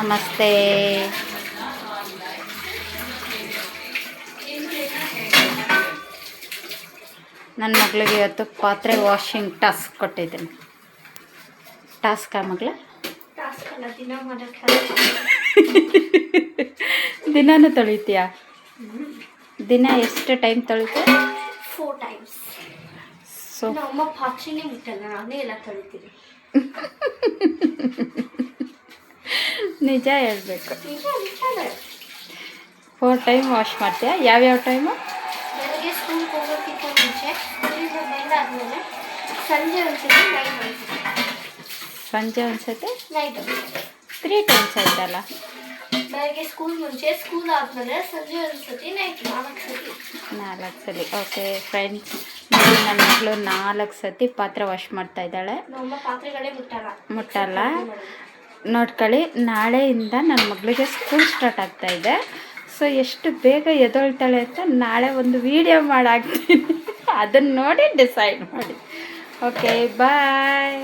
ನಮಸ್ತೆ. ನನ್ನ ಮಗಳಿಗೆ ಇವತ್ತು ಪಾತ್ರೆ ವಾಷಿಂಗ್ ಟಾಸ್ಕ್ ಕೊಟ್ಟಿದ್ದೀನಿ. ಟಾಸ್ಕ್ ಮಗಳ ದಿನಾನು ತೊಳಿತೀಯಾ? ದಿನ ಎಷ್ಟು ಟೈಮ್ ತೊಳಿತೀಯ? 4 times. ಸೊ ಅಮ್ಮ ಪಾತ್ರೆನೇ ಮುಟ್ಟಲ್ಲ, ನಾನೇ ಎಲ್ಲ ತೊಳಿತೀನಿ. ನಿಜ ಹೇಳ್ಬೇಕು. 4 ಟೈಮ್ ವಾಶ್ ಮಾಡ್ತೀಯಾ? ಯಾವ್ಯಾವ ಟೈಮು? ಬೆಳಗ್ಗೆ ಸ್ಕೂಲ್ಗೆ ಹೋಗೋಕ್ಕಿಂತ ಮುಂಚೆ, ಸ್ಕೂಲಿಂದ ಬಂದಾದ್ಮೇಲೆ ಸಂಜೆ ಒಂದ್ಸತಿ, ನೈಟ್ ಒಂದ್ಸತಿ. ಸಂಜೆ ಒಂದ್ಸತಿ, ನೈಟ್ 3 ಟೈಮ್ಸ್ ಆಯ್ತಲ್ಲ. ಬೆಳಗ್ಗೆ ಸ್ಕೂಲ್ ಮುಂಚೆ, ಸ್ಕೂಲ್ ಆದಮೇಲೆ ಸಂಜೆ ಒಂದ್ಸತಿ, ನೈಟ್ 4 ಸತಿ. 4 ಸಲ. ಓಕೆ ಫ್ರೆಂಡ್ಸ್, ನೋಡಿ ನನ್ನ ಮಗಳು 4 ಸತಿ ಪಾತ್ರೆ ವಾಶ್ ಮಾಡ್ತಾ ಇದ್ದಾಳೆ. ನಮ್ಮ ಪಾತ್ರೆಗಳೇ ಮುಟ್ಟಲ್ಲ. ನೋಡ್ಕೊಳ್ಳಿ, ನಾಳೆಯಿಂದ ನನ್ನ ಮಗಳಿಗೆ ಸ್ಕೂಲ್ ಸ್ಟಾರ್ಟ್ ಆಗ್ತಾ ಇದೆ. ಸೊ ಎಷ್ಟು ಬೇಗ ಎದ್ದೊಳ್ತಾಳೆ ಅಂತ ನಾಳೆ ಒಂದು ವಿಡಿಯೋ ಮಾಡಾಕ್ತೀನಿ. ಅದನ್ನು ನೋಡಿ ಡಿಸೈಡ್ ಮಾಡಿ. ಓಕೆ ಬಾಯ್.